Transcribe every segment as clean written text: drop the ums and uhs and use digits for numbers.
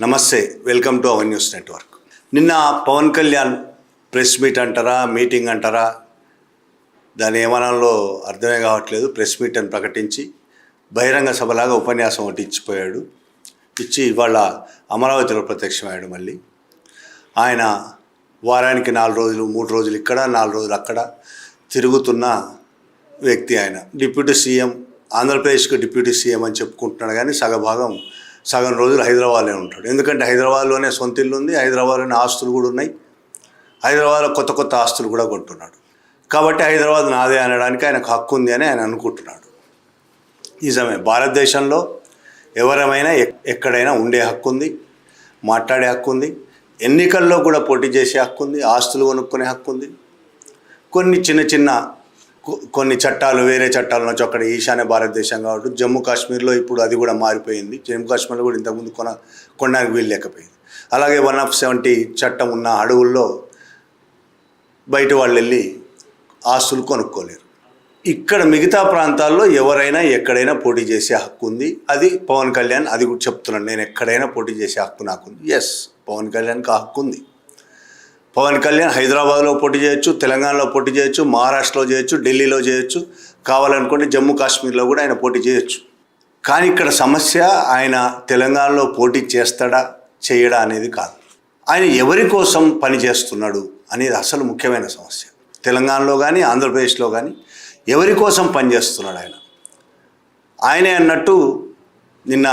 నమస్తే, welcome to our news network. నిన్న Pawan Kalyan press meet అంటారా, మీటింగ్ అంటారా, దాని ఏమనాలో అర్థమే కావట్లేదు. ప్రెస్ మీట్ అని ప్రకటించి బహిరంగ సభలాగా ఉపన్యాసం ఒకటి ఇచ్చిపోయాడు. ఇచ్చి ఇవాళ అమరావతిలో ప్రత్యక్షమయ్యాడు. మళ్ళీ ఆయన వారానికి 4 రోజులు 3 రోజులు ఇక్కడ 4 రోజులు అక్కడ తిరుగుతున్న వ్యక్తి. ఆయన డిప్యూటీ సీఎం, ఆంధ్రప్రదేశ్కి డిప్యూటీ సీఎం అని చెప్పుకుంటున్నాడు, కానీ సగం రోజులు హైదరాబాద్లో ఉంటాడు. ఎందుకంటే హైదరాబాద్లోనే సొంత ఇల్లు ఉంది, హైదరాబాద్లోనే ఆస్తులు కూడా ఉన్నాయి, హైదరాబాద్లో కొత్త ఆస్తులు కూడా కొంటున్నాడు. కాబట్టి హైదరాబాద్ నాదే అనడానికి ఆయనకు హక్కు ఉంది అని ఆయన అనుకుంటున్నాడు. నిజమే, భారతదేశంలో ఎవరైనా ఎక్కడైనా ఉండే హక్కు ఉంది, మాట్లాడే హక్కు ఉంది, ఎన్నికల్లో కూడా పోటీ చేసే హక్కు ఉంది, ఆస్తులు కొనుక్కునే హక్కు ఉంది. కొన్ని చట్టాలు, వేరే చట్టాల నుంచి అక్కడ ఈశాన్య భారతదేశం కాబట్టి జమ్మూ కాశ్మీర్లో ఇప్పుడు అది కూడా మారిపోయింది. జమ్మూ కాశ్మీర్లో కూడా ఇంతకుముందు కొనడానికి వీలు లేకపోయింది. అలాగే 170 చట్టం ఉన్న అడవుల్లో బయట వాళ్ళు వెళ్ళి ఆస్తులు కొనుక్కోలేరు. ఇక్కడ మిగతా ప్రాంతాల్లో ఎవరైనా ఎక్కడైనా పోటీ చేసే హక్కు ఉంది. అది పవన్ కళ్యాణ్ అది కూడా చెప్తున్నాను, నేను ఎక్కడైనా పోటీ చేసే హక్కు నాకుంది. ఎస్, పవన్ కళ్యాణ్కి ఆ హక్కు ఉంది. పవన్ కళ్యాణ్ హైదరాబాద్లో పోటీ చేయొచ్చు, తెలంగాణలో పోటీ చేయొచ్చు, మహారాష్ట్రలో చేయొచ్చు, ఢిల్లీలో చేయొచ్చు, కావాలనుకుంటే జమ్మూ కాశ్మీర్లో కూడా ఆయన పోటీ చేయొచ్చు. కానీ ఇక్కడ సమస్య ఆయన తెలంగాణలో పోటీ చేస్తాడా చేయడా అనేది కాదు, ఆయన ఎవరి కోసం పనిచేస్తున్నాడు అనేది అసలు ముఖ్యమైన సమస్య. తెలంగాణలో కానీ ఆంధ్రప్రదేశ్లో కానీ ఎవరి కోసం పనిచేస్తున్నాడు ఆయనే అన్నట్టు నిన్న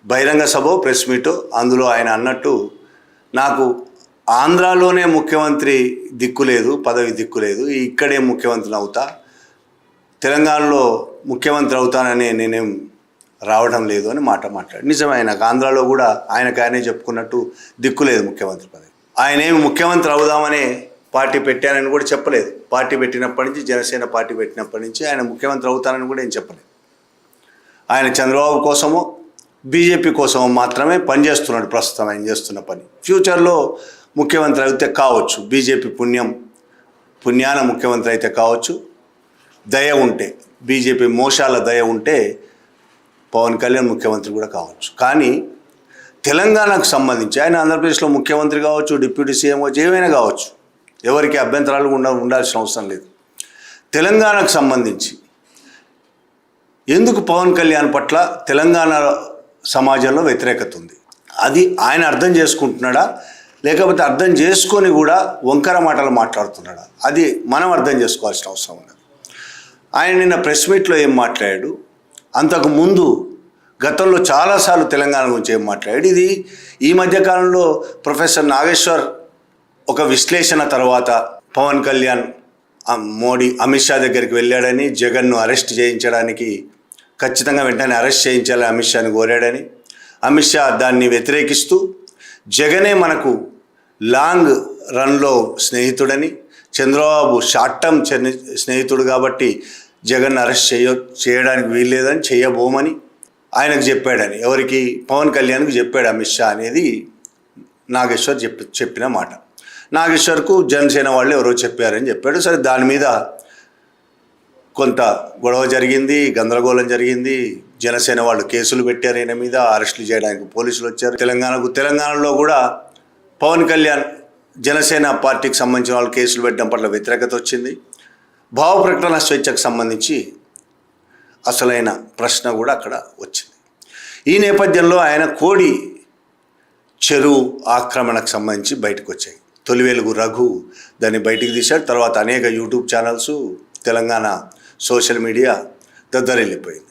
బహిరంగ సభ ప్రెస్ మీటు, అందులో ఆయన అన్నట్టు నాకు ఆంధ్రాలోనే ముఖ్యమంత్రి దిక్కులేదు, పదవి దిక్కులేదు, ఇక్కడే ముఖ్యమంత్రిని అవుతా, తెలంగాణలో ముఖ్యమంత్రి అవుతానని నేనేం రావడం లేదు అని మాట్లాడు. నిజమే, నాకు ఆంధ్రాలో కూడా ఆయనే చెప్పుకున్నట్టు దిక్కులేదు ముఖ్యమంత్రి పదవి. ఆయనేమి ముఖ్యమంత్రి అవుదామనే పార్టీ పెట్టానని కూడా చెప్పలేదు. పార్టీ పెట్టినప్పటి నుంచి, జనసేన పార్టీ పెట్టినప్పటి నుంచి ఆయన ముఖ్యమంత్రి అవుతానని కూడా ఏం చెప్పలేదు. ఆయన చంద్రబాబు కోసమో బీజేపీ కోసమో మాత్రమే పనిచేస్తున్నాడు. ప్రస్తుతం ఆయన చేస్తున్న పని ఫ్యూచర్లో ముఖ్యమంత్రి అయితే కావచ్చు, బీజేపీ పుణ్యాన ముఖ్యమంత్రి అయితే కావచ్చు, దయ ఉంటే, బీజేపీ మోసాల దయ ఉంటే పవన్ కళ్యాణ్ ముఖ్యమంత్రి కూడా కావచ్చు. కానీ తెలంగాణకు సంబంధించి ఆయన ఆంధ్రప్రదేశ్లో ముఖ్యమంత్రి కావచ్చు, డిప్యూటీ సీఎం కావచ్చు, ఏమైనా కావచ్చు, ఎవరికి అభ్యంతరాలు ఉండాల్సిన అవసరం లేదు. తెలంగాణకు సంబంధించి ఎందుకు పవన్ కళ్యాణ్ పట్ల తెలంగాణ సమాజంలో వ్యతిరేకత ఉంది, అది ఆయన అర్థం చేసుకుంటున్నాడా, లేకపోతే అర్థం చేసుకొని కూడా వంకర మాటలు మాట్లాడుతున్నాడా, అది మనం అర్థం చేసుకోవాల్సిన అవసరం ఉన్నది. ఆయన నిన్న ప్రెస్ మీట్లో ఏం మాట్లాడాడు, అంతకుముందు గతంలో చాలాసార్లు తెలంగాణ గురించి ఏం మాట్లాడాడు, ఇది ఈ మధ్యకాలంలో ప్రొఫెసర్ నాగేశ్వర్ ఒక విశ్లేషణ తర్వాత పవన్ కళ్యాణ్ అమిత్ షా దగ్గరికి వెళ్ళాడని, జగన్ను అరెస్ట్ చేయించడానికి ఖచ్చితంగా వెంటనే అరెస్ట్ చేయించాలని అమిత్ షాని కోరాడని, అమిత్ షా దాన్ని వ్యతిరేకిస్తూ జగనే మనకు లాంగ్ రన్లో స్నేహితుడని, చంద్రబాబు షార్ట్ టర్మ్ స్నేహితుడు కాబట్టి జగన్ అరెస్ట్ చేయడానికి వీల్లేదని, చేయబోమని ఆయనకు చెప్పాడని, ఎవరికి, పవన్ కళ్యాణ్కి చెప్పాడు అమిత్ షా అనేది నాగేశ్వర్ చెప్పిన మాట. నాగేశ్వర్కు జనసేన వాళ్ళు ఎవరో చెప్పారని చెప్పాడు. సరే, దాని మీద కొంత గొడవ జరిగింది, గందరగోళం జరిగింది. జనసేన వాళ్ళు కేసులు పెట్టారు ఆయన మీద, అరెస్టులు చేయడానికి పోలీసులు వచ్చారు. తెలంగాణలో కూడా పవన్ కళ్యాణ్ జనసేన పార్టీకి సంబంధించిన వాళ్ళు కేసులు పెట్టడం పట్ల వ్యతిరేకత వచ్చింది. భావ ప్రకటన స్వేచ్ఛకు సంబంధించి అసలైన ప్రశ్న కూడా అక్కడ వచ్చింది. ఈ నేపథ్యంలో ఆయన కోడి చెరువు ఆక్రమణకు సంబంధించి బయటకు వచ్చాయి. తొలివెలుగు రఘు దాన్ని బయటికి తీశాడు. తర్వాత అనేక YouTube channels, Telangana social media దద్దరిల్లిపోయింది.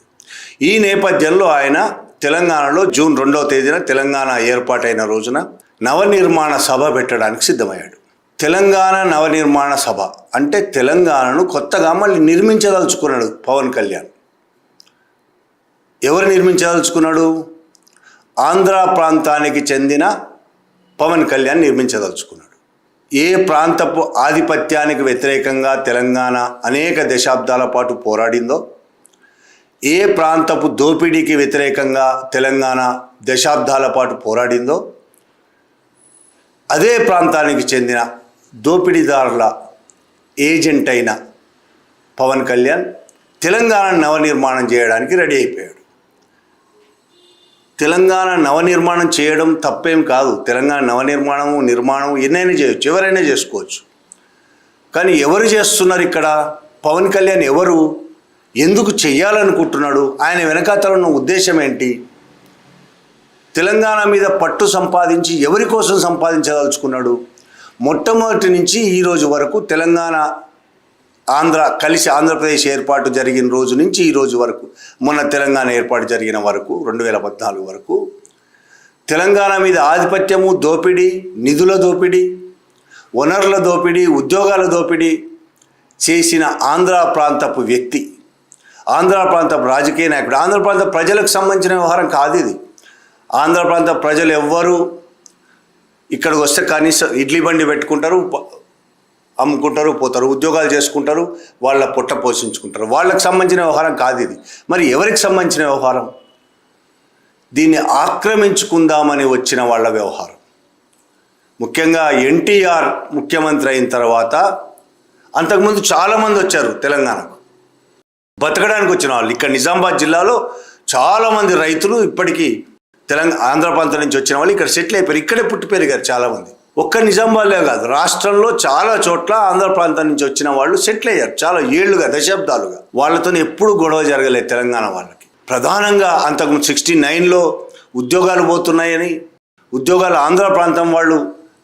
ఈ నేపథ్యంలో ఆయన తెలంగాణలో జూన్ 2వ తేదీన తెలంగాణ ఏర్పాటైన రోజున నవనిర్మాణ సభ పెట్టడానికి సిద్ధమయ్యాడు. తెలంగాణ నవనిర్మాణ సభ అంటే తెలంగాణను కొత్తగా మళ్ళీ నిర్మించదలుచుకున్నాడు పవన్ కళ్యాణ్. ఎవరు నిర్మించదలుచుకున్నాడు? ఆంధ్ర ప్రాంతానికి చెందిన పవన్ కళ్యాణ్ నిర్మించదలుచుకున్నాడు. ఏ ప్రాంతపు ఆధిపత్యానికి వ్యతిరేకంగా తెలంగాణ అనేక దశాబ్దాల పాటు పోరాడిందో, ఏ ప్రాంతపు దోపిడీకి వ్యతిరేకంగా తెలంగాణ దశాబ్దాల పాటు పోరాడిందో, అదే ప్రాంతానికి చెందిన దోపిడీదారుల ఏజెంట్ అయిన పవన్ కళ్యాణ్ తెలంగాణ నవనిర్మాణం చేయడానికి రెడీ అయిపోయాడు. తెలంగాణ నవనిర్మాణం చేయడం తప్పేం కాదు. తెలంగాణ నిర్మాణం ఎన్నైనా చేయొచ్చు, ఎవరైనా చేసుకోవచ్చు. కానీ ఎవరు చేస్తున్నారు ఇక్కడ? పవన్ కళ్యాణ్ ఎవరు? ఎందుకు చెయ్యాలనుకుంటున్నాడు? ఆయన వెనకాతల ఉన్న ఉద్దేశం ఏంటి? తెలంగాణ మీద పట్టు సంపాదించి ఎవరి కోసం సంపాదించదలుచుకున్నాడు? మొట్టమొదటి నుంచి ఈ రోజు వరకు తెలంగాణ ఆంధ్రప్రదేశ్ ఏర్పాటు జరిగిన రోజు నుంచి ఈ రోజు వరకు, మొన్న తెలంగాణ ఏర్పాటు జరిగిన వరకు 2014 వరకు తెలంగాణ మీద ఆధిపత్యము, దోపిడీ, నిధుల దోపిడీ, వనరుల దోపిడీ, ఉద్యోగాల దోపిడీ చేసిన ఆంధ్ర ప్రాంతపు వ్యక్తి, ఆంధ్ర ప్రాంతపు రాజకీయ నాయకుడు. ఆంధ్ర ప్రాంత ప్రజలకు సంబంధించిన వ్యవహారం కాదు ఇది. ఆంధ్ర ప్రాంత ప్రజలు ఎవ్వరూ ఇక్కడికి వస్తే కనీసం ఇడ్లీ బండి పెట్టుకుంటారు, అమ్ముకుంటారు, పోతారు, ఉద్యోగాలు చేసుకుంటారు, వాళ్ళ పొట్ట పోషించుకుంటారు. వాళ్ళకి సంబంధించిన వ్యవహారం కాదు ఇది. మరి ఎవరికి సంబంధించిన వ్యవహారం? దీన్ని ఆక్రమించుకుందామని వచ్చిన వాళ్ళ వ్యవహారం. ముఖ్యంగా ఎన్టీఆర్ ముఖ్యమంత్రి అయిన తర్వాత అంతకుముందు చాలామంది వచ్చారు తెలంగాణకు, బతకడానికి వచ్చిన వాళ్ళు. ఇక్కడ నిజామాబాద్ జిల్లాలో చాలామంది రైతులు ఇప్పటికీ ఆంధ్ర ప్రాంతం నుంచి వచ్చిన వాళ్ళు ఇక్కడ సెటిల్ అయిపోయారు, ఇక్కడే పుట్టి పెరిగారు చాలామంది. ఒక్క నిజామాబాద్లే కాదు, రాష్ట్రంలో చాలా చోట్ల ఆంధ్ర ప్రాంతం నుంచి వచ్చిన వాళ్ళు సెటిల్ అయ్యారు చాలా ఏళ్లుగా, దశాబ్దాలుగా. వాళ్ళతో ఎప్పుడు గొడవ జరగలేదు తెలంగాణ వాళ్ళకి. ప్రధానంగా అంతకు 69లో ఉద్యోగాలు పోతున్నాయని, ఉద్యోగాలు ఆంధ్ర ప్రాంతం వాళ్ళు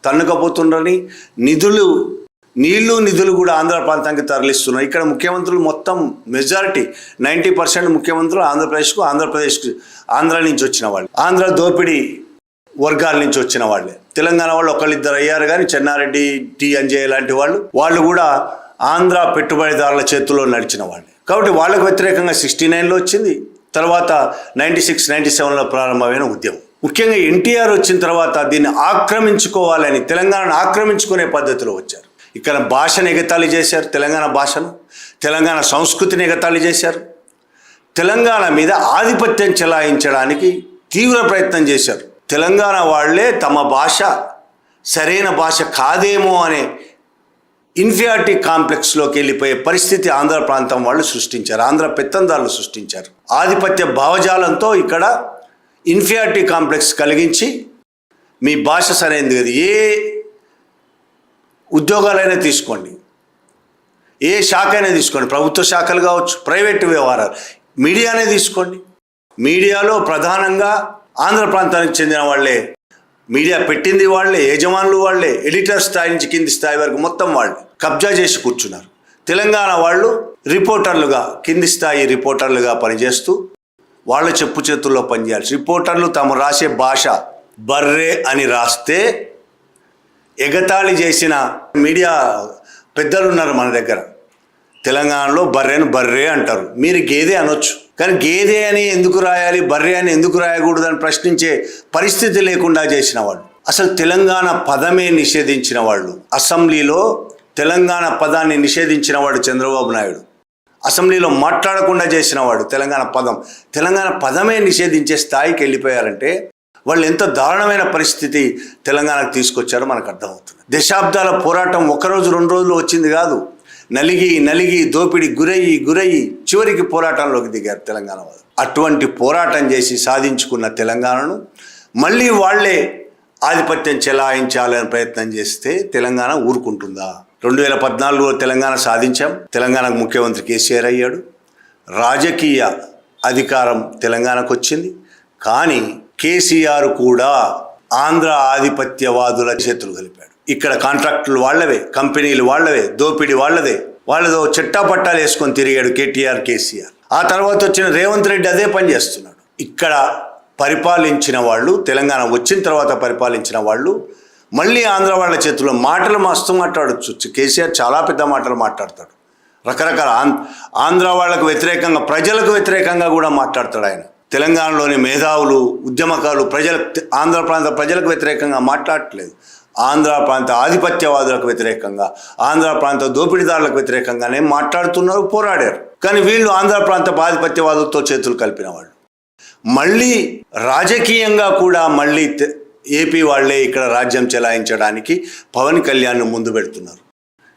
తన్నుకపోతున్నారని, నిధులు కూడా ఆంధ్ర ప్రాంతానికి తరలిస్తున్నారు. ఇక్కడ ముఖ్యమంత్రులు మొత్తం మెజారిటీ 90% ముఖ్యమంత్రులు ఆంధ్ర నుంచి వచ్చిన వాళ్ళు, ఆంధ్ర దోపిడీ వర్గాల నుంచి వచ్చిన వాళ్ళే. తెలంగాణ వాళ్ళు ఒకళ్ళిద్దరు అయ్యారు, కానీ చెన్నారెడ్డి, టి అంజయ్య లాంటి వాళ్ళు కూడా ఆంధ్ర పెట్టుబడిదారుల చేతుల్లో నడిచిన వాళ్ళే. కాబట్టి వాళ్ళకు వ్యతిరేకంగా 69లో వచ్చింది, తర్వాత 96, 97లో ప్రారంభమైన ఉద్యమం. ముఖ్యంగా ఎన్టీఆర్ వచ్చిన తర్వాత దీన్ని ఆక్రమించుకోవాలని, తెలంగాణను ఆక్రమించుకునే పద్ధతిలో వచ్చారు. ఇక్కడ భాషను ఎగతాళి చేశారు, తెలంగాణ భాషను, తెలంగాణ సంస్కృతిని ఎగతాళి చేశారు. తెలంగాణ మీద ఆధిపత్యం చెలాయించడానికి తీవ్ర ప్రయత్నం చేశారు. తెలంగాణ వాళ్లే తమ భాష సరైన భాష కాదేమో అనే ఇన్ఫీరియారిటీ కాంప్లెక్స్లోకి వెళ్ళిపోయే పరిస్థితి ఆంధ్ర ప్రాంతం వాళ్ళు సృష్టించారు, ఆంధ్ర పెత్తందారులు సృష్టించారు. ఆధిపత్య భావజాలంతో ఇక్కడ ఇన్ఫీరియారిటీ కాంప్లెక్స్ కలిగించి మీ భాష సరైనది కాదు. ఏ ఉద్యోగాలైనా తీసుకోండి, ఏ శాఖ అయినా తీసుకోండి, ప్రభుత్వ శాఖలు కావచ్చు, ప్రైవేటు వ్యవహారాలు, మీడియానే తీసుకోండి. మీడియాలో ప్రధానంగా ఆంధ్ర ప్రాంతానికి చెందిన వాళ్ళే, మీడియా పెట్టింది వాళ్ళే, యజమానులు వాళ్ళే, ఎడిటర్ స్థాయి నుంచి కింది స్థాయి వరకు మొత్తం వాళ్ళు కబ్జా చేసి కూర్చున్నారు. తెలంగాణ వాళ్ళు రిపోర్టర్లుగా, కింది స్థాయి రిపోర్టర్లుగా పనిచేస్తూ వాళ్ళ చెప్పు చేతుల్లో పనిచేయాలి. రిపోర్టర్లు తాము రాసే భాష బర్రే అని రాస్తే ఎగతాళి చేసిన మీడియా పెద్దలు ఉన్నారు మన దగ్గర. తెలంగాణలో బర్రెను బర్రే అంటారు, మీరు గేదె అనొచ్చు, కానీ గేదె అని ఎందుకు రాయాలి, బర్రె అని ఎందుకు రాయకూడదు అని ప్రశ్నించే పరిస్థితి లేకుండా చేసిన వాళ్ళు. అసలు తెలంగాణ పదమే నిషేధించిన వాళ్ళు. అసెంబ్లీలో తెలంగాణ పదాన్ని నిషేధించిన వాడు చంద్రబాబు నాయుడు. అసెంబ్లీలో మాట్లాడకుండా చేసిన వాడు తెలంగాణ పదమే నిషేధించే స్థాయికి వెళ్ళిపోయారంటే వాళ్ళు ఎంత దారుణమైన పరిస్థితి తెలంగాణకు తీసుకొచ్చారో మనకు అర్థమవుతుంది. దశాబ్దాల పోరాటం ఒకరోజు 2 రోజులు వచ్చింది కాదు. నలిగి దోపిడి గురయ్యి చివరికి పోరాటంలోకి దిగారు తెలంగాణ వాళ్ళు. అటువంటి పోరాటం చేసి సాధించుకున్న తెలంగాణను మళ్ళీ వాళ్లే ఆధిపత్యం చెలాయించాలని ప్రయత్నం చేస్తే తెలంగాణ ఊరుకుంటుందా? 2014లో తెలంగాణ సాధించాం. తెలంగాణకు ముఖ్యమంత్రి కేసీఆర్ అయ్యాడు. రాజకీయ అధికారం తెలంగాణకు వచ్చింది. కానీ కేసీఆర్ కూడా ఆంధ్ర ఆధిపత్యవాదుల చేతులు కలిపాడు. ఇక్కడ కాంట్రాక్టులు వాళ్ళవే, కంపెనీలు వాళ్ళవే, దోపిడీ వాళ్ళదో చెట్టాపట్టాలు వేసుకొని తిరిగాడు కేసీఆర్. ఆ తర్వాత వచ్చిన రేవంత్ రెడ్డి అదే పని చేస్తున్నాడు. ఇక్కడ పరిపాలించిన వాళ్ళు, తెలంగాణ వచ్చిన తర్వాత పరిపాలించిన వాళ్ళు మళ్ళీ ఆంధ్ర వాళ్ళ చేతుల్లో మాటలు మస్తు మాట్లాడచ్చు. కేసీఆర్ చాలా పెద్ద మాటలు మాట్లాడతాడు. రకరకాల ఆంధ్ర వాళ్ళకు వ్యతిరేకంగా, ప్రజలకు వ్యతిరేకంగా కూడా మాట్లాడతాడు ఆయన. తెలంగాణలోని మేధావులు, ఉద్యమకారులు, ఆంధ్ర ప్రాంత ప్రజలకు వ్యతిరేకంగా మాట్లాడట్లేదు. ఆంధ్ర ప్రాంత ఆధిపత్యవాదులకు వ్యతిరేకంగా, ఆంధ్ర ప్రాంత దోపిడీదారులకు వ్యతిరేకంగానే మాట్లాడుతున్నారు, పోరాడారు. కానీ వీళ్ళు ఆంధ్ర ప్రాంత ఆధిపత్యవాదులతో చేతులు కలిపిన వాళ్ళు. మళ్ళీ రాజకీయంగా కూడా మళ్ళీ ఏపీ వాళ్లే ఇక్కడ రాజ్యం చెలాయించడానికి పవన్ కళ్యాణ్ను ముందు పెడుతున్నారు.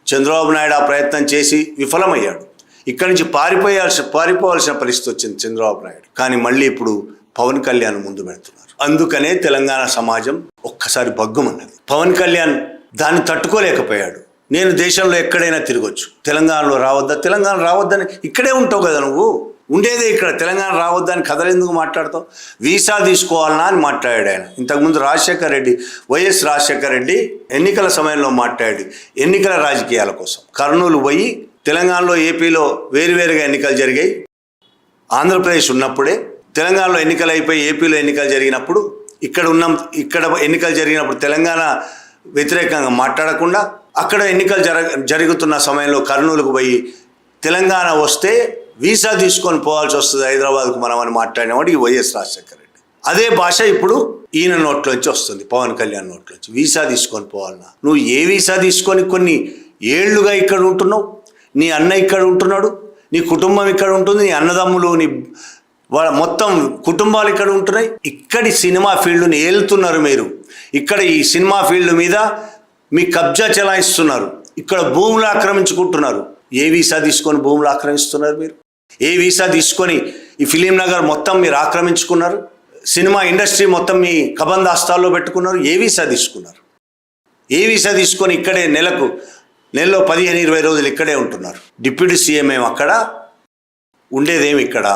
చంద్రబాబు నాయుడు ఆ ప్రయత్నం చేసి విఫలమయ్యాడు. ఇక్కడి నుంచి పారిపోవాల్సిన పరిస్థితి వచ్చింది చంద్రబాబు నాయుడు. కానీ మళ్ళీ ఇప్పుడు పవన్ కళ్యాణ్ ముందు పెడుతున్నారు. అందుకనే తెలంగాణ సమాజం ఒక్కసారి బగ్గుమన్నది. పవన్ కళ్యాణ్ దాన్ని తట్టుకోలేకపోయాడు. నేను దేశంలో ఎక్కడైనా తిరగొచ్చు, తెలంగాణలో రావద్దా, తెలంగాణ రావద్దని ఇక్కడే ఉంటావు కదా, నువ్వు ఉండేదే ఇక్కడ, తెలంగాణ రావద్దని కథలు ఎందుకు మాట్లాడతావు, వీసా తీసుకోవాలన్నా అని మాట్లాడాడు ఆయన. ఇంతకుముందు వైఎస్ రాజశేఖర రెడ్డి ఎన్నికల సమయంలో మాట్లాడి ఎన్నికల రాజకీయాల కోసం కర్నూలు పోయి, తెలంగాణలో ఏపీలో వేరువేరుగా ఎన్నికలు జరిగాయి, ఆంధ్రప్రదేశ్ ఉన్నప్పుడే తెలంగాణలో ఎన్నికలు అయిపోయి ఏపీలో ఎన్నికలు జరిగినప్పుడు ఇక్కడ ఎన్నికలు జరిగినప్పుడు తెలంగాణ వ్యతిరేకంగా మాట్లాడకుండా అక్కడ ఎన్నికలు జరుగుతున్న సమయంలో కర్నూలుకు పోయి తెలంగాణ వస్తే వీసా తీసుకొని పోవాల్సి వస్తుంది హైదరాబాద్కు మనం అని మాట్లాడినవాడు ఈ వైఎస్ రాజశేఖర రెడ్డి. అదే భాష ఇప్పుడు ఈయన నోట్లోంచి వస్తుంది, పవన్ కళ్యాణ్ నోట్లోంచి. వీసా తీసుకొని పోవాలన్నా, నువ్వు ఏ వీసా తీసుకొని కొన్ని ఏళ్లుగా ఇక్కడ ఉంటున్నావు, నీ అన్న ఇక్కడ ఉంటున్నాడు, నీ కుటుంబం ఇక్కడ ఉంటుంది, నీ అన్నదమ్ములు, నీ వాళ్ళ మొత్తం కుటుంబాలు ఇక్కడ ఉంటున్నాయి. ఇక్కడి సినిమా ఫీల్డ్ని ఏలుతున్నారు మీరు. ఇక్కడ ఈ సినిమా ఫీల్డ్ మీద మీ కబ్జా చెలాయిస్తున్నారు, ఇక్కడ భూములు ఆక్రమించుకుంటున్నారు. ఏ వీసా తీసుకొని భూములు ఆక్రమిస్తున్నారు మీరు? ఏ వీసా తీసుకొని ఈ ఫిలిం నగర్ మొత్తం మీరు ఆక్రమించుకున్నారు, సినిమా ఇండస్ట్రీ మొత్తం మీ కబందాస్తాల్లో పెట్టుకున్నారు. ఏ వీసా తీసుకున్నారు? ఏ వీసా తీసుకొని ఇక్కడే నెలలో 15-20 రోజులు ఇక్కడే ఉంటున్నారు. డిప్యూటీ సీఎం ఏం అక్కడ, ఉండేదేమి ఇక్కడ.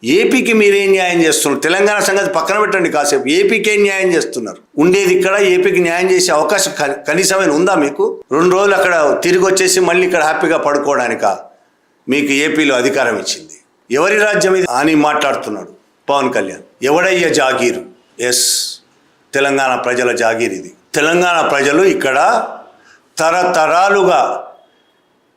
ఏపీకి మీరేం న్యాయం చేస్తున్నారు? తెలంగాణ సంగతి పక్కన పెట్టండి కాసేపు, ఏపీకి ఏం న్యాయం చేస్తున్నారు? ఉండేది ఇక్కడ, ఏపీకి న్యాయం చేసే అవకాశం కనీసమైన ఉందా మీకు? 2 రోజులు అక్కడ తిరిగి వచ్చేసి మళ్ళీ ఇక్కడ హ్యాపీగా పడుకోవడానిక మీకు ఏపీలో అధికారం ఇచ్చింది? ఎవరి రాజ్యం ఇది అని మాట్లాడుతున్నాడు పవన్ కళ్యాణ్. ఎవడయ్య జాగీరు? ఎస్, తెలంగాణ ప్రజల జాగీర్ ఇది. తెలంగాణ ప్రజలు ఇక్కడ తరతరాలుగా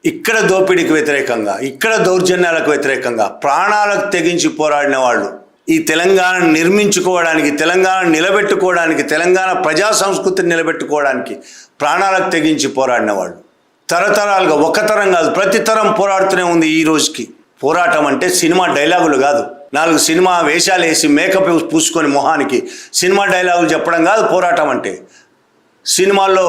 ఇక్కడ దోపిడీకి వ్యతిరేకంగా, ఇక్కడ దౌర్జన్యాలకు వ్యతిరేకంగా ప్రాణాలకు తెగించి పోరాడిన వాళ్ళు, ఈ తెలంగాణను నిర్మించుకోవడానికి, తెలంగాణ నిలబెట్టుకోవడానికి, తెలంగాణ ప్రజా సంస్కృతిని నిలబెట్టుకోవడానికి ప్రాణాలకు తెగించి పోరాడిన వాళ్ళు తరతరాలుగా, ఒక తరం కాదు ప్రతి తరం పోరాడుతూనే ఉంది. ఈ రోజుకి పోరాటం అంటే సినిమా డైలాగులు కాదు, 4 సినిమా వేషాలు వేసి మేకప్ పూసుకొని మొహానికి సినిమా డైలాగులు చెప్పడం కాదు పోరాటం అంటే. సినిమాల్లో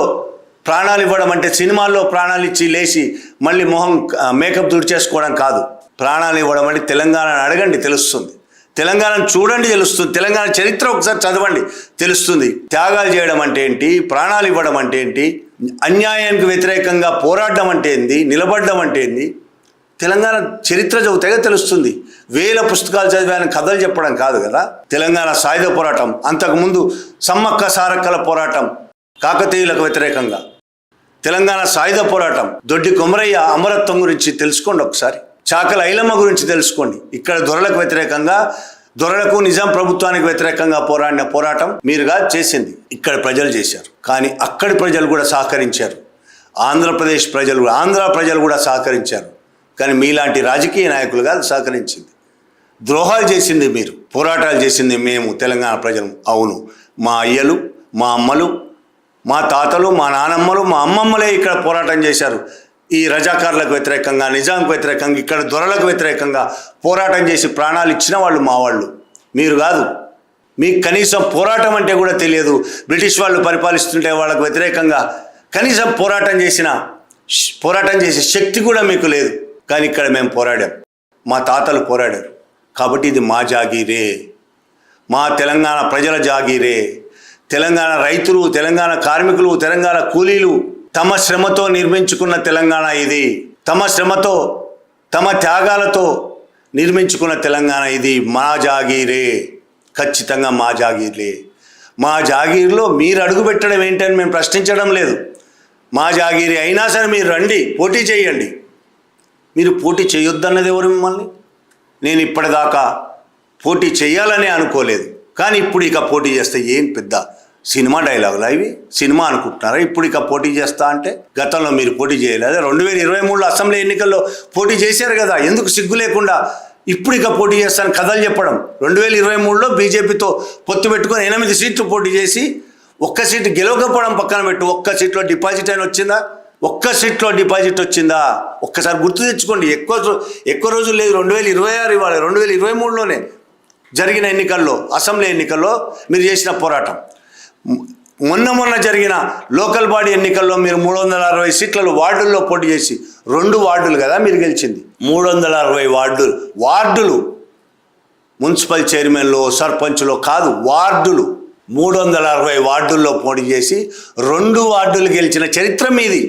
ప్రాణాలు ఇవ్వడం అంటే సినిమాల్లో ప్రాణాలు ఇచ్చి లేచి మళ్ళీ మొహం మేకప్ తుడిచేసుకోవడం కాదు. ప్రాణాలు ఇవ్వడం అంటే తెలంగాణను అడగండి తెలుస్తుంది, తెలంగాణను చూడండి తెలుస్తుంది, తెలంగాణ చరిత్ర ఒకసారి చదవండి తెలుస్తుంది. త్యాగాలు చేయడం అంటే ఏంటి, ప్రాణాలు ఇవ్వడం అంటే ఏంటి, అన్యాయానికి వ్యతిరేకంగా పోరాడడం అంటే ఏంది, నిలబడడం అంటే ఏంది, తెలంగాణ చరిత్ర చదివితే తెలుస్తుంది. 1000 పుస్తకాలు చదివాని కథలు చెప్పడం కాదు కదా. తెలంగాణ సాయుధ పోరాటం, అంతకుముందు సమ్మక్క సారక్కల పోరాటం కాకతీయులకు వ్యతిరేకంగా, తెలంగాణ సాయుధ పోరాటం, దొడ్డి కొమరయ్య అమరత్వం గురించి తెలుసుకోండి ఒకసారి, చాకల ఐలమ్మ గురించి తెలుసుకోండి. ఇక్కడ దొరలకు వ్యతిరేకంగా, దొరలకు నిజాం ప్రభుత్వానికి వ్యతిరేకంగా పోరాడిన పోరాటం మీరుగా చేసింది, ఇక్కడ ప్రజలు చేశారు. కానీ అక్కడి ప్రజలు కూడా సహకరించారు, ఆంధ్ర ప్రజలు కూడా సహకరించారు. కానీ మీలాంటి రాజకీయ నాయకులుగా సహకరించింది. ద్రోహాలు చేసింది మీరు, పోరాటాలు చేసింది మేము తెలంగాణ ప్రజలు. అవును, మా అయ్యలు, మా అమ్మలు, మా తాతలు, మా నానమ్మలు, మా అమ్మమ్మలే ఇక్కడ పోరాటం చేశారు. ఈ రజాకారులకు వ్యతిరేకంగా, నిజాంకు వ్యతిరేకంగా, ఇక్కడ దొరలకు వ్యతిరేకంగా పోరాటం చేసి ప్రాణాలు ఇచ్చిన వాళ్ళు మా వాళ్ళు, మీరు కాదు. మీకు కనీసం పోరాటం అంటే కూడా తెలియదు. బ్రిటిష్ వాళ్ళు పరిపాలిస్తుంటే వాళ్ళకు వ్యతిరేకంగా కనీసం పోరాటం చేసే శక్తి కూడా మీకు లేదు. కానీ ఇక్కడ మేము పోరాడాం, మా తాతలు పోరాడారు. కాబట్టి ఇది మా జాగీరే, మా తెలంగాణ ప్రజల జాగీరే. తెలంగాణ రైతులు, తెలంగాణ కార్మికులు, తెలంగాణ కూలీలు తమ శ్రమతో నిర్మించుకున్న తెలంగాణ ఇది. తమ శ్రమతో, తమ త్యాగాలతో నిర్మించుకున్న తెలంగాణ ఇది. మా జాగీరే, ఖచ్చితంగా మా జాగీర్లే. మా జాగీర్లో మీరు అడుగుపెట్టడం ఏంటని మేము ప్రశ్నించడం లేదు. మా జాగీరి అయినా సరే మీరు రండి, పోటీ చేయండి. మీరు పోటీ చేయొద్దన్నది ఎవరు మిమ్మల్ని? నేను ఇప్పటిదాకా పోటీ చేయాలనే అనుకోలేదు, కానీ ఇప్పుడు ఇక పోటీ చేస్తే ఏం పెద్ద సినిమా డైలాగులా ఇవి? సినిమా అనుకుంటున్నారా? ఇప్పుడు ఇక పోటీ చేస్తా అంటే గతంలో మీరు పోటీ చేయలేదు. 2023 అసెంబ్లీ ఎన్నికల్లో పోటీ చేశారు కదా, ఎందుకు సిగ్గు లేకుండా ఇప్పుడు ఇక పోటీ చేస్తాను కథలు చెప్పడం? 2023లో బీజేపీతో పొత్తు పెట్టుకొని 8 సీట్లు పోటీ చేసి 1 సీటు గెలవకపోవడం పక్కన పెట్టు, 1 సీట్లో డిపాజిట్ అయిన వచ్చిందా? 1 సీట్లో డిపాజిట్ వచ్చిందా? ఒక్కసారి గుర్తు తెచ్చుకోండి. ఎక్కువ రోజులు లేదు, 2026 ఇవాళ. 2023లోనే జరిగిన ఎన్నికల్లో, అసెంబ్లీ ఎన్నికల్లో మీరు చేసిన పోరాటం. మొన్న జరిగిన లోకల్ బాడీ ఎన్నికల్లో మీరు 360 సీట్లలో వార్డుల్లో పోటీ చేసి 2 వార్డులు కదా మీరు గెలిచింది. 360 వార్డులు మున్సిపల్ చైర్మన్లో సర్పంచ్లో కాదు, వార్డులు 360 వార్డుల్లో పోటీ చేసి 2 వార్డులు గెలిచిన చరిత్ర మీది.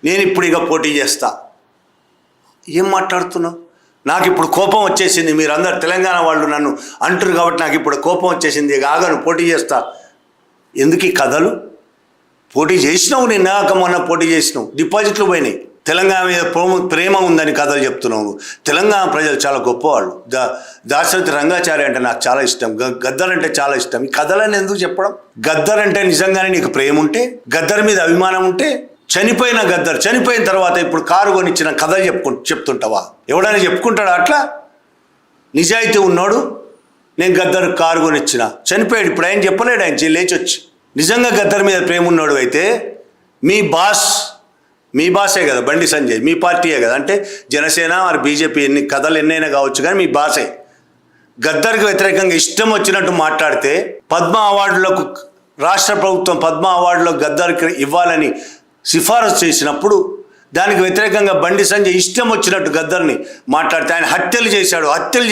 నేను ఇప్పుడు ఇక పోటీ చేస్తా. ఏం మాట్లాడుతున్నావు? నాకు ఇప్పుడు కోపం వచ్చేసింది. మీరందరు తెలంగాణ వాళ్ళు నన్ను అంటారు కాబట్టి నాకు ఇప్పుడు కోపం వచ్చేసింది. ఇక ఆగను, పోటీ చేస్తా. ఎందుకు ఈ కథలు? పోటీ చేసినావు, నేను నాక మొన్న పోటీ చేసినావు, డిపాజిట్లు పోయినాయి. తెలంగాణ మీద ప్రేమ ఉందని కథలు చెప్తున్నావు. తెలంగాణ ప్రజలు చాలా గొప్పవాళ్ళు. దాశరథి రంగాచారి అంటే నాకు చాలా ఇష్టం, గద్దర్ అంటే చాలా ఇష్టం. ఈ కథలని ఎందుకు చెప్పడం? గద్దర్ అంటే నిజంగానే నీకు ప్రేమ ఉంటే, గద్దర్ మీద అభిమానం ఉంటే, చనిపోయిన గద్దర్ చనిపోయిన తర్వాత ఇప్పుడు కారు కొనిచ్చిన కథలు చెప్తుంటావా? ఎవడైనా చెప్పుకుంటాడా అట్లా? నిజాయితీ ఉన్నాడు, నేను గద్దర్ కారు కొనిచ్చిన, చనిపోయాడు, ఇప్పుడు ఆయన చెప్పలేడు, ఆయన లేచొచ్చి. నిజంగా గద్దర్ మీద ప్రేమ ఉన్నాడు అయితే మీ బాసే కదా బండి సంజయ్, మీ పార్టీయే కదా. అంటే జనసేన మరి బీజేపీ కథలు ఎన్నైనా కావచ్చు, కానీ మీ బాసే. గద్దర్కి వ్యతిరేకంగా ఇష్టం వచ్చినట్టు మాట్లాడితే పద్మ అవార్డులకు రాష్ట్ర ప్రభుత్వం పద్మ అవార్డులకు గద్దర్కి ఇవ్వాలని సిఫారసు చేసినప్పుడు దానికి వ్యతిరేకంగా బండి సంజయ్ ఇష్టం వచ్చినట్టు గద్దర్ని మాట్లాడితే, ఆయన హత్యలు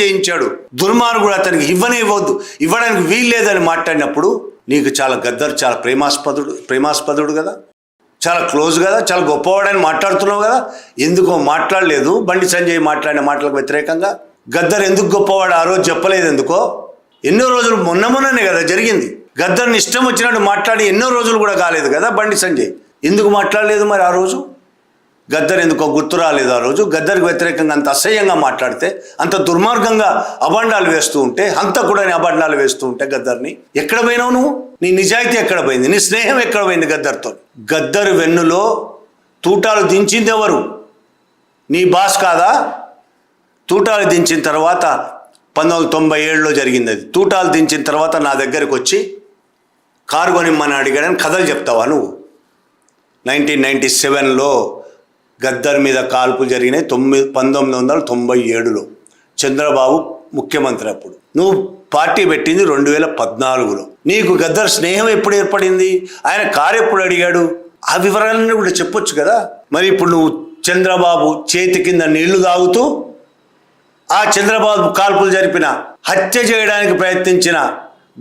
చేయించాడు, దుర్మార్గుడు, అతనికి ఇవ్వడానికి వీలు లేదని మాట్లాడినప్పుడు నీకు చాలా గద్దర్ చాలా ప్రేమాస్పదుడు కదా, చాలా క్లోజ్ కదా, చాలా గొప్పవాడని మాట్లాడుతున్నావు కదా. ఎందుకో మాట్లాడలేదు బండి సంజయ్ మాట్లాడిన మాటలకు వ్యతిరేకంగా. గద్దర్ ఎందుకు గొప్పవాడు ఆ రోజు చెప్పలేదు ఎందుకో? ఎన్నో రోజులు మొన్ననే కదా జరిగింది. గద్దర్ని ఇష్టం వచ్చినట్టు మాట్లాడి ఎన్నో రోజులు కూడా కాలేదు కదా బండి సంజయ్. ఎందుకు మాట్లాడలేదు మరి ఆ రోజు? గద్దర్ ఎందుకో గుర్తు రాలేదు ఆ రోజు. గద్దర్కి వ్యతిరేకంగా అంత అసహ్యంగా మాట్లాడితే, అంత దుర్మార్గంగా అబండాలు వేస్తూ ఉంటే, హంతకుడని అబండాలు వేస్తూ ఉంటే గద్దర్ని ఎక్కడ పోయినావు నువ్వు? నీ నిజాయితీ ఎక్కడ పోయింది? నీ స్నేహం ఎక్కడ పోయింది గద్దర్తో? గద్దర్ వెన్నులో తూటాలు దించింది ఎవరు? నీ బాస్ కాదా? తూటాలు దించిన తర్వాత 1997లో జరిగింది అది. తూటాలు దించిన తర్వాత నా దగ్గరికి వచ్చి కారు కొనిమ్మని అడిగాడని కథలు చెప్తావా నువ్వు? 1997లో గద్దర్ మీద కాల్పులు జరిగినాయి. 1997లో చంద్రబాబు ముఖ్యమంత్రి. అప్పుడు నువ్వు పార్టీ పెట్టింది 2014లో. నీకు గద్దర్ స్నేహం ఎప్పుడు ఏర్పడింది? ఆయన కారు ఎప్పుడు అడిగాడు? ఆ వివరాలన్నీ కూడా చెప్పొచ్చు కదా. మరి ఇప్పుడు నువ్వు చంద్రబాబు చేతి కింద నీళ్లు తాగుతూ ఆ చంద్రబాబు కాల్పులు జరిపిన, హత్య చేయడానికి ప్రయత్నించిన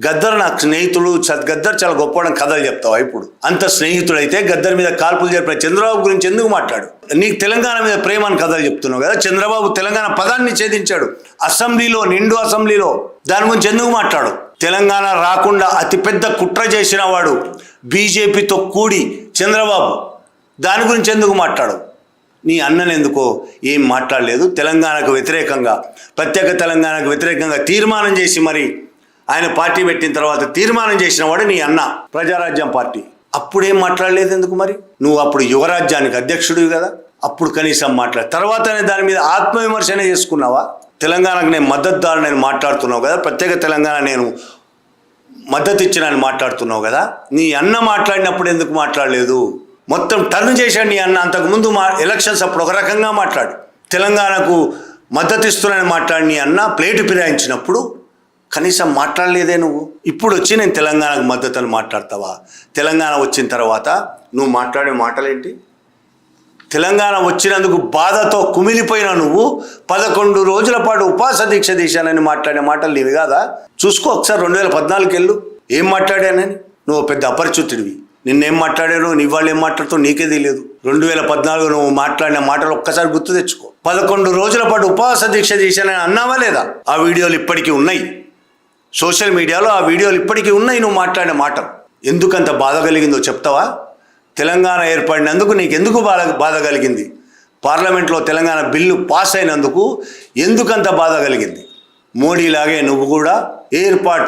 గద్దర్ నాకు స్నేహితుడు, గద్దర్ చాలా గొప్పవాడని కథలు చెప్తావా? ఇప్పుడు అంత స్నేహితుడైతే గద్దర్ మీద కాల్పులు జరిపిన చంద్రబాబు గురించి ఎందుకు మాట్లాడు? నీకు తెలంగాణ మీద ప్రేమ అని కథలు చెప్తున్నావు కదా. చంద్రబాబు తెలంగాణ పదాన్ని ఛేదించాడు అసెంబ్లీలో, నిండు అసెంబ్లీలో. దాని గురించి ఎందుకు మాట్లాడు? తెలంగాణ రాకుండా అతిపెద్ద కుట్ర చేసిన వాడు బీజేపీతో కూడి చంద్రబాబు. దాని గురించి ఎందుకు మాట్లాడు? నీ అన్నని ఎందుకో ఏం మాట్లాడలేదు. తెలంగాణకు వ్యతిరేకంగా, ప్రత్యేక తెలంగాణకు వ్యతిరేకంగా తీర్మానం చేసి మరి ఆయన పార్టీ పెట్టిన తర్వాత తీర్మానం చేసిన వాడు నీ అన్న, ప్రజారాజ్యం పార్టీ. అప్పుడేం మాట్లాడలేదు ఎందుకు? మరి నువ్వు అప్పుడు యువరాజ్యానికి అధ్యక్షుడివి కదా, అప్పుడు కనీసం తర్వాతనే దాని మీద ఆత్మవిమర్శనే చేసుకున్నావా? తెలంగాణకు నేను మద్దతుదారుని మాట్లాడుతున్నావు కదా, ప్రత్యేక తెలంగాణ నేను మద్దతు ఇచ్చినని మాట్లాడుతున్నావు కదా. నీ అన్న మాట్లాడినప్పుడు ఎందుకు మాట్లాడలేదు? మొత్తం టర్న్ చేశాడు నీ అన్న. అంతకుముందు ఎలక్షన్స్ అప్పుడు ఒక రకంగా మాట్లాడు, తెలంగాణకు మద్దతు ఇస్తున్నానని మాట్లాడి నీ అన్న ప్లేటు ఫిరాయించినప్పుడు కనీసం మాట్లాడలేదే నువ్వు. ఇప్పుడు వచ్చి నేను తెలంగాణకు మద్దతు అని మాట్లాడతావా? తెలంగాణ వచ్చిన తర్వాత నువ్వు మాట్లాడే మాటలేంటి? తెలంగాణ వచ్చినందుకు బాధతో కుమిలిపోయిన నువ్వు 11 రోజుల పాటు ఉపవాస దీక్ష తీశానని మాట్లాడే మాటలు నీవి కాదా? చూసుకో ఒకసారి 2014 వెళ్ళు, ఏం మాట్లాడానని. నువ్వు పెద్ద అపరిచితుడివి. నిన్నేం మాట్లాడాను, నీ వాళ్ళు ఏం మాట్లాడుతావు నీకే తెలియదు. 2014 నువ్వు మాట్లాడిన మాటలు ఒక్కసారి గుర్తు తెచ్చుకో. 11 రోజుల పాటు ఉపవాస దీక్ష చేశానని అన్నావా లేదా? ఆ వీడియోలు ఇప్పటికీ ఉన్నాయి సోషల్ మీడియాలో, ఆ వీడియోలు ఇప్పటికీ ఉన్నాయి నువ్వు మాట్లాడిన మాటలు. ఎందుకంత బాధ కలిగిందో చెప్తావా? తెలంగాణ ఏర్పడినందుకు నీకెందుకు బాధ కలిగింది? పార్లమెంట్లో తెలంగాణ బిల్లు పాస్ అయినందుకు ఎందుకంత బాధ కలిగింది? మోడీలాగే నువ్వు కూడా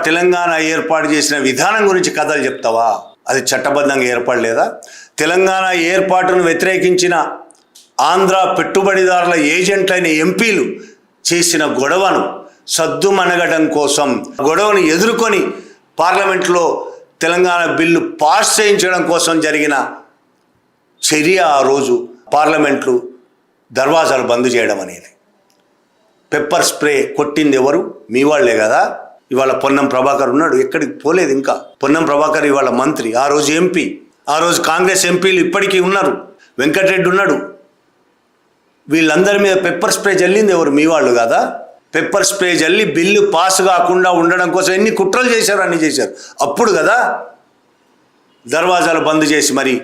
తెలంగాణ ఏర్పాటు చేసిన విధానం గురించి కథలు చెప్తావా? అది చట్టబద్ధంగా ఏర్పడలేదా? తెలంగాణ ఏర్పాటును వ్యతిరేకించిన ఆంధ్ర పెట్టుబడిదారుల ఏజెంట్లైన ఎంపీలు చేసిన గొడవను సద్దుమణగడం కోసం, గొడవను ఎదుర్కొని పార్లమెంట్లో తెలంగాణ బిల్లు పాస్ చేయించడం కోసం జరిగిన చర్య ఆ రోజు పార్లమెంట్లు దర్వాజాలు బంద్ చేయడం అనేది. పెప్పర్ స్ప్రే కొట్టింది ఎవరు? మీ వాళ్లే కదా. ఇవాళ పొన్నం ప్రభాకర్ ఉన్నాడు, ఎక్కడికి పోలేదు ఇంకా. పొన్నం ప్రభాకర్ ఇవాళ మంత్రి, ఆ రోజు ఎంపీ. ఆ రోజు కాంగ్రెస్ ఎంపీలు ఇప్పటికీ ఉన్నారు, వెంకటరెడ్డి ఉన్నాడు. వీళ్ళందరి మీద పెప్పర్ స్ప్రే జల్లింది ఎవరు? మీ వాళ్ళు కదా. పెప్పర్ స్ప్రే జల్లి బిల్లు పాస్ కాకుండా ఉండడం కోసం ఎన్ని కుట్రలు చేశారు, అన్ని చేశారు. అప్పుడు కదా దర్వాజాలు బంద్ చేసి మరి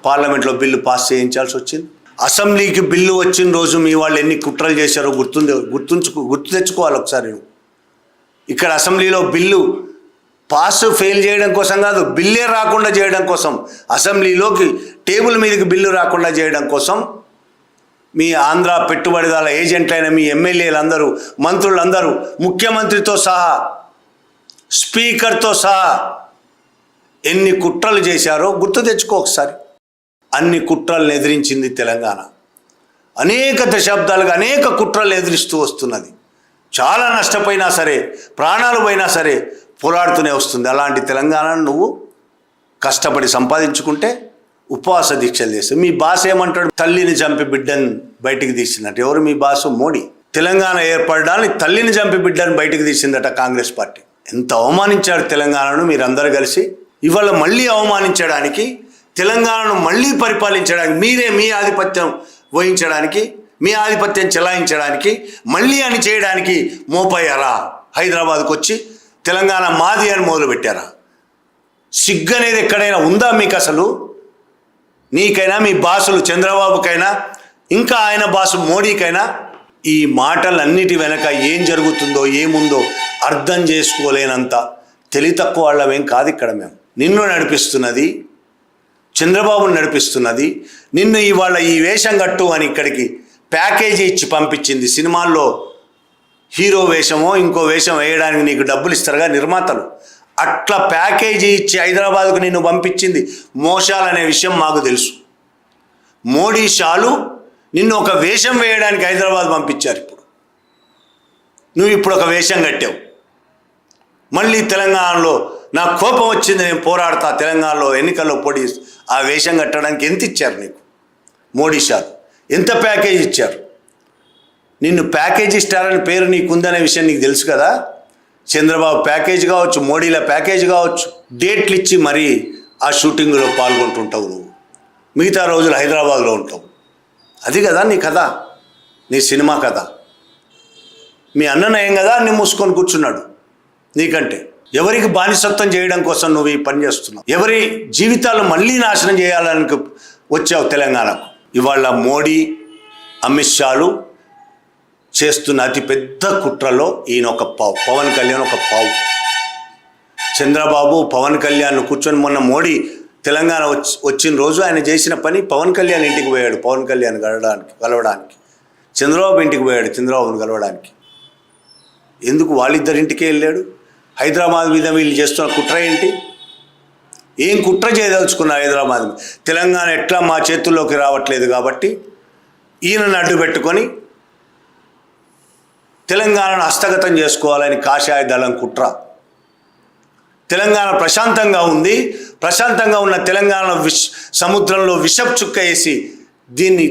పార్లమెంట్లో బిల్లు పాస్ చేయించాల్సి వచ్చింది. అసెంబ్లీకి బిల్లు వచ్చిన రోజు మీ వాళ్ళు ఎన్ని కుట్రలు చేశారో గుర్తు తెచ్చుకోవాలి ఒకసారి. ఇక్కడ అసెంబ్లీలో బిల్లు పాస్ ఫెయిల్ చేయడం కోసం కాదు, బిల్లే రాకుండా చేయడం కోసం, అసెంబ్లీలోకి టేబుల్ మీదకి బిల్లు రాకుండా చేయడం కోసం మీ ఆంధ్ర పెట్టుబడిదారుల ఏజెంట్లైన మీ ఎమ్మెల్యేలందరూ, మంత్రులందరూ, ముఖ్యమంత్రితో సహా, స్పీకర్తో సహా ఎన్ని కుట్రలు చేశారో గుర్తు తెచ్చుకో ఒకసారి. అన్ని కుట్రలను ఎదిరించింది తెలంగాణ. అనేక దశాబ్దాలుగా అనేక కుట్రలు ఎదిరిస్తూ వస్తున్నది. చాలా నష్టపోయినా సరే, ప్రాణాలు పోయినా సరే పోరాడుతూనే వస్తుంది. అలాంటి తెలంగాణను నువ్వు కష్టపడి సంపాదించుకుంటే ఉపవాస దీక్షలు చేస్తే మీ బాస్ ఏమంటాడు? తల్లిని చంపి బిడ్డను బయటికి తీసినట్టు. ఎవరు మీ బాసు? మోడీ. తెలంగాణ ఏర్పడడానికి తల్లిని చంపి బిడ్డను బయటికి తీసిందట కాంగ్రెస్ పార్టీ. ఎంత అవమానించాడు తెలంగాణను మీరందరూ కలిసి. ఇవాళ మళ్ళీ అవమానించడానికి, తెలంగాణను మళ్ళీ పరిపాలించడానికి, మీరే మీ ఆధిపత్యం వహించడానికి, మీ ఆధిపత్యం చెలాయించడానికి, మళ్ళీ అని చేయడానికి మోపయ్యారా? హైదరాబాద్కు వచ్చి తెలంగాణ మాది అని మొదలుపెట్టారా? సిగ్గు అనేది ఎక్కడైనా ఉందా మీకు అసలు? నీకైనా, మీ బాసులు చంద్రబాబుకైనా, ఇంకా ఆయన బాసు మోడీకైనా ఈ మాటలన్నిటి వెనక ఏం జరుగుతుందో ఏముందో అర్థం చేసుకోలేనంత తెలివి తక్కువ వాళ్ళమేం కాదు ఇక్కడ మేము. నిన్ను నడిపిస్తున్నది చంద్రబాబును నడిపిస్తున్నది. నిన్ను ఇవాళ ఈ వేషం కట్టు అని ఇక్కడికి ప్యాకేజీ ఇచ్చి పంపించింది. సినిమాల్లో హీరో వేషమో ఇంకో వేషం వేయడానికి నీకు డబ్బులు ఇస్తారుగా నిర్మాతలు. అట్లా ప్యాకేజీ ఇచ్చి హైదరాబాద్కు నిన్ను పంపించింది మోసాలనే విషయం మాకు తెలుసు. మోడీ షాలు నిన్ను ఒక వేషం వేయడానికి హైదరాబాద్ పంపించారు. నువ్వు ఇప్పుడు ఒక వేషం కట్టావు. మళ్ళీ తెలంగాణలో నాకు కోపం వచ్చింది, నేను పోరాడతా, తెలంగాణలో ఎన్నికల్లో పోటీ, ఆ వేషం కట్టడానికి ఎంత ఇచ్చారు నీకు? మోడీ షాలు ఎంత ప్యాకేజ్ ఇచ్చారు? నిన్ను ప్యాకేజీ స్టార్ అని పేరు నీకుందనే విషయం నీకు తెలుసు కదా. చంద్రబాబు ప్యాకేజ్ కావచ్చు, మోడీల ప్యాకేజ్ కావచ్చు, డేట్లు ఇచ్చి మరీ ఆ షూటింగ్లో పాల్గొంటుంటావు. నువ్వు మిగతా రోజులు హైదరాబాద్లో ఉంటావు. అది కదా నీ కథ, నీ సినిమా కథ. మీ అన్నన ఏం కదా అన్ని మూసుకొని కూర్చున్నాడు. నీకంటే ఎవరికి బానిసత్వం చేయడం కోసం నువ్వు ఈ పని చేస్తున్నావు? ఎవరి జీవితాలు మళ్ళీ నాశనం చేయాలని వచ్చావు తెలంగాణకు. ఇవాళ మోడీ, అమిత్ షాలు చేస్తున్న అతిపెద్ద కుట్రలో ఈయన ఒక పావు, పవన్ కళ్యాణ్ ఒక పావు. చంద్రబాబు పవన్ కళ్యాణ్ కూర్చొని, మొన్న మోడీ తెలంగాణ వచ్చిన రోజు ఆయన చేసిన పని, పవన్ కళ్యాణ్ ఇంటికి పోయాడు పవన్ కళ్యాణ్ కలవడానికి. చంద్రబాబు ఇంటికి పోయాడు చంద్రబాబుని కలవడానికి. ఎందుకు వాళ్ళిద్దరింటికే వెళ్ళాడు? హైదరాబాద్ మీద వీళ్ళు చేస్తున్న కుట్ర ఏంటి? ఏం కుట్ర చేయదలుచుకున్నారు హైదరాబాద్ మీద? తెలంగాణ ఎట్లా మా చేతుల్లోకి రావట్లేదు కాబట్టి ఈయనను అడ్డు పెట్టుకొని తెలంగాణను హస్తగతం చేసుకోవాలని కాషాయ దళం కుట్ర. తెలంగాణ ప్రశాంతంగా ఉంది, ప్రశాంతంగా ఉన్న తెలంగాణ సముద్రంలో విషపు చుక్క వేసి దీన్ని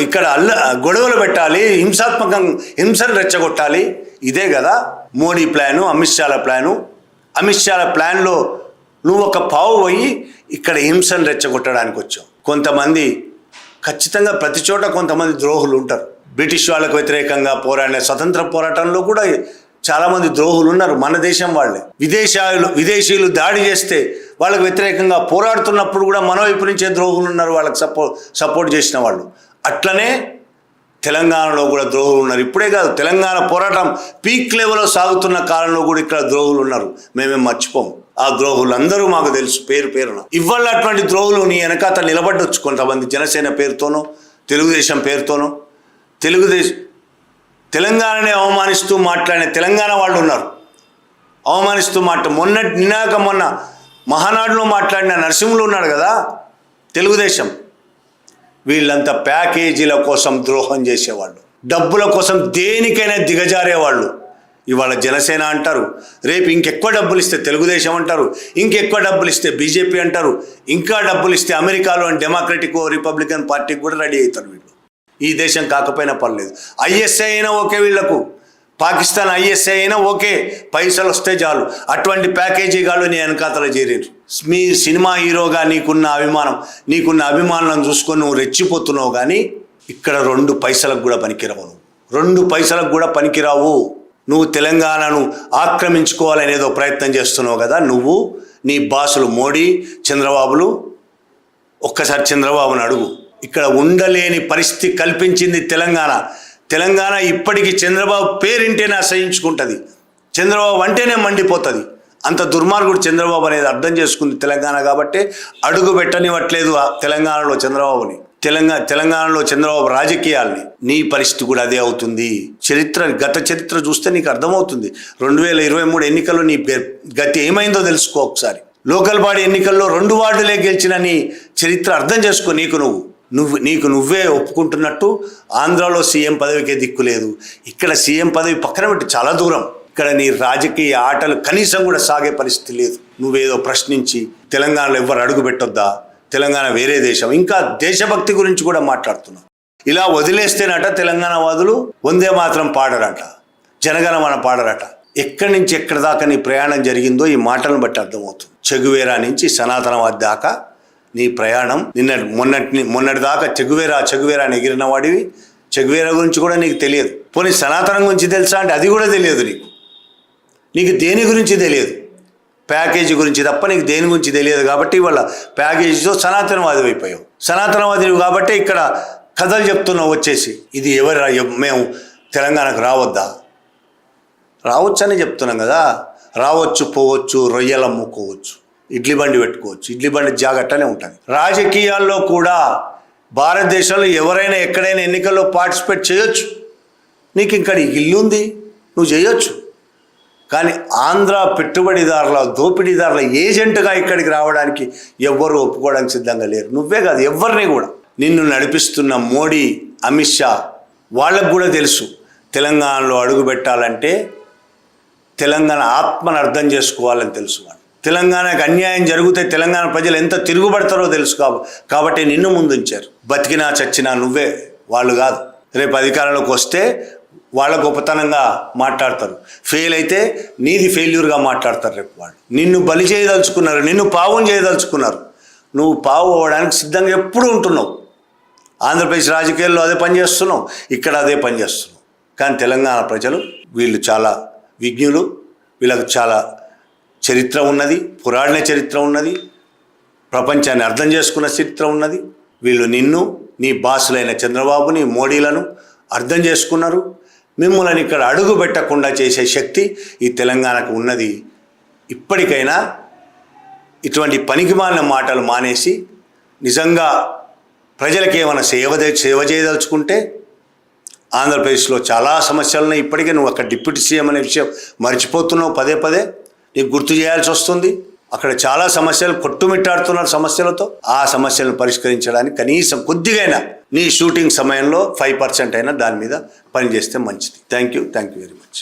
ఇక్కడ గొడవలు పెట్టాలి, హింసను రెచ్చగొట్టాలి. ఇదే కదా మోడీ ప్లాను, అమిత్ షాల ప్లాను. అమిత్ షాల ప్లాన్లో నువ్వు ఒక పావు పోయి ఇక్కడ హింసను రెచ్చగొట్టడానికి వచ్చావు. కొంతమంది ఖచ్చితంగా ప్రతి చోట కొంతమంది ద్రోహులు ఉంటారు. బ్రిటిష్ వాళ్ళకు వ్యతిరేకంగా పోరాడిన స్వతంత్ర పోరాటంలో కూడా చాలామంది ద్రోహులు ఉన్నారు. మన దేశం వాళ్ళే. విదేశీయులు దాడి చేస్తే వాళ్ళకు వ్యతిరేకంగా పోరాడుతున్నప్పుడు కూడా మన వైపు నుంచే ద్రోహులు ఉన్నారు, వాళ్ళకి సపోర్ట్ చేసిన వాళ్ళు. అట్లనే తెలంగాణలో కూడా ద్రోహులు ఉన్నారు. ఇప్పుడే కాదు, తెలంగాణ పోరాటం పీక్ లెవెల్లో సాగుతున్న కాలంలో కూడా ఇక్కడ ద్రోహులు ఉన్నారు. మేమేం మర్చిపోము. ఆ ద్రోహులందరూ మాకు తెలుసు పేరు పేరున. ఇవాళ అటువంటి ద్రోహులు నీ వెనకాత నిలబడవచ్చు. కొంతమంది జనసేన పేరుతోనో, తెలుగుదేశం పేరుతోనో, తెలంగాణనే అవమానిస్తూ మాట్లాడిన తెలంగాణ వాళ్ళు ఉన్నారు. అవమానిస్తూ మొన్న మహానాడులో మాట్లాడిన నరసింహులు ఉన్నాడు కదా తెలుగుదేశం. వీళ్ళంతా ప్యాకేజీల కోసం ద్రోహం చేసేవాళ్ళు, డబ్బుల కోసం దేనికైనా దిగజారేవాళ్ళు. ఇవాళ జనసేన అంటారు, రేపు ఇంకెక్కువ డబ్బులు ఇస్తే తెలుగుదేశం అంటారు, ఇంకెక్కువ డబ్బులు ఇస్తే బీజేపీ అంటారు, ఇంకా డబ్బులు ఇస్తే అమెరికాలో డెమోక్రటిక్ రిపబ్లికన్ పార్టీకి కూడా రెడీ అవుతారు వీళ్ళు. ఈ దేశం కాకపోయినా పర్లేదు. ఐఎస్ఐ అయినా ఓకే వీళ్లకు, పాకిస్తాన్ ఐఎస్ఐ అయినా ఓకే, పైసలు వస్తే చాలు. అటువంటి ప్యాకేజీ గాళ్ళు నీ వెనకాతలో చేరారు. మీ సినిమా హీరోగా నీకున్న అభిమానం చూసుకొని నువ్వు రెచ్చిపోతున్నావు. కానీ ఇక్కడ 2 పైసలకు కూడా పనికిరావు. 2 పైసలకు కూడా పనికిరావు. నువ్వు తెలంగాణను ఆక్రమించుకోవాలనేదో ప్రయత్నం చేస్తున్నావు కదా, నువ్వు నీ బాసులు మోడీ, చంద్రబాబులు. ఒక్కసారి చంద్రబాబును అడుగు. ఇక్కడ ఉండలేని పరిస్థితి కల్పించింది తెలంగాణ. తెలంగాణ ఇప్పటికీ చంద్రబాబు పేరింటేనే అసహించుకుంటుంది, చంద్రబాబు అంటేనే మండిపోతుంది. అంత దుర్మార్గుడు చంద్రబాబు అనేది అర్థం చేసుకుంది తెలంగాణ. కాబట్టి అడుగు పెట్టనివ్వట్లేదు తెలంగాణలో చంద్రబాబుని, తెలంగాణలో చంద్రబాబు రాజకీయాల్ని. నీ పరిస్థితి కూడా అదే అవుతుంది. గత చరిత్ర చూస్తే నీకు అర్థమవుతుంది. 2023 ఎన్నికల్లో నీ గతి ఏమైందో తెలుసుకో ఒకసారి. లోకల్ బాడీ ఎన్నికల్లో 2 వార్డులే గెలిచిన నీ చరిత్ర అర్థం చేసుకో. నీకు నువ్వే ఒప్పుకుంటున్నట్టు ఆంధ్రాలో సీఎం పదవికే దిక్కు లేదు. ఇక్కడ సీఎం పదవి పక్కన పెట్టి చాలా దూరం. ఇక్కడ నీ రాజకీయ ఆటలు కనీసం కూడా సాగే పరిస్థితి లేదు. నువ్వేదో ప్రశ్నించి తెలంగాణలో ఎవ్వరు అడుగు పెట్టొద్దా, తెలంగాణ వేరే దేశం, ఇంకా దేశభక్తి గురించి కూడా మాట్లాడుతున్నావు. ఇలా వదిలేస్తేనట తెలంగాణ వాదులు వందే మాత్రం పాడరట, జనగణమన పాడరట. ఎక్కడి నుంచి ఎక్కడి దాకా నీ ప్రయాణం జరిగిందో ఈ మాటలను బట్టి అర్థమవుతుంది. చెగువేరా నుంచి సనాతనవాది దాకా నీ ప్రయాణం. మొన్నటి దాకా చెగువేరా అని ఎగిరిన వాడివి. చెగువేరా గురించి కూడా నీకు తెలియదు. పోనీ సనాతనం గురించి తెలుసా అంటే అది కూడా తెలియదు నీకు దేని గురించి తెలియదు. ప్యాకేజీ గురించి తప్ప నీకు దేని గురించి తెలియదు. కాబట్టి ఇవాళ ప్యాకేజీతో సనాతనవాది అయిపోయావు. సనాతనవాది కాబట్టి ఇక్కడ కథలు చెప్తున్నావు వచ్చేసి. ఇది మేము తెలంగాణకు రావద్దా? రావచ్చని చెప్తున్నాం కదా. రావచ్చు, పోవచ్చు, రొయ్యలు అమ్ముకోవచ్చు, ఇడ్లీ బండి పెట్టుకోవచ్చు. ఇడ్లీ బండి జాగ్రత్తనే ఉంటుంది. రాజకీయాల్లో కూడా భారతదేశంలో ఎవరైనా ఎక్కడైనా ఎన్నికల్లో పార్టిసిపేట్ చేయొచ్చు. నీకు ఇక్కడ ఇల్లు ఉంది, నువ్వు చేయొచ్చు. కానీ ఆంధ్ర పెట్టుబడిదారుల దోపిడీదారుల ఏజెంట్గా ఇక్కడికి రావడానికి ఎవ్వరూ ఒప్పుకోవడానికి సిద్ధంగా లేరు. నువ్వే కాదు, ఎవరిని కూడా. నిన్ను నడిపిస్తున్న మోడీ, అమిత్ షా వాళ్ళకు కూడా తెలుసు తెలంగాణలో అడుగు పెట్టాలంటే తెలంగాణ ఆత్మను అర్థం చేసుకోవాలని తెలుసు. వాళ్ళు తెలంగాణకు అన్యాయం జరిగితే తెలంగాణ ప్రజలు ఎంత తిరుగుబడతారో తెలుసు. కాబట్టి నిన్ను ముందుంచారు. బతికినా చచ్చినా నువ్వే, వాళ్ళు కాదు. రేపు అధికారంలోకి వస్తే వాళ్ళ గొప్పతనంగా మాట్లాడతారు, ఫెయిల్ అయితే నీది ఫెయిల్యూర్గా మాట్లాడతారు. రేపు వాళ్ళు నిన్ను బలి చేయదలుచుకున్నారు, నిన్ను పావం చేయదలుచుకున్నారు. నువ్వు పావు అవ్వడానికి సిద్ధంగా ఎప్పుడు ఉంటున్నావు. ఆంధ్రప్రదేశ్ రాజకీయాల్లో అదే పనిచేస్తున్నావు, ఇక్కడ అదే పనిచేస్తున్నావు. కానీ తెలంగాణ ప్రజలు వీళ్ళు చాలా విజ్ఞులు, వీళ్ళకు చాలా చరిత్ర ఉన్నది, పురాణ చరిత్ర ఉన్నది, ప్రపంచాన్ని అర్థం చేసుకున్న చరిత్ర ఉన్నది. వీళ్ళు నిన్ను, నీ బాసులైన చంద్రబాబుని, మోడీలను అర్థం చేసుకున్నారు. మిమ్మల్ని ఇక్కడ అడుగు పెట్టకుండా చేసే శక్తి ఈ తెలంగాణకు ఉన్నది. ఇప్పటికైనా ఇటువంటి పనికిమాలిన మాటలు మానేసి నిజంగా ప్రజలకు ఏమైనా సేవ చేయదలుచుకుంటే, ఆంధ్రప్రదేశ్లో చాలా సమస్యలున్నాయి. ఇప్పటికే నువ్వు అక్కడ డిప్యూటీ సీఎం అనే విషయం మర్చిపోతున్నావు. పదే పదే నీకు గుర్తు చేయాల్సి వస్తుంది. అక్కడ చాలా సమస్యలు కొట్టుమిట్టాడుతున్నారు సమస్యలతో. ఆ సమస్యలను పరిష్కరించడానికి కనీసం కొద్దిగైనా నీ షూటింగ్ సమయంలో 5% అయినా దాని మీద పనిచేస్తే మంచిది. Thank you very much.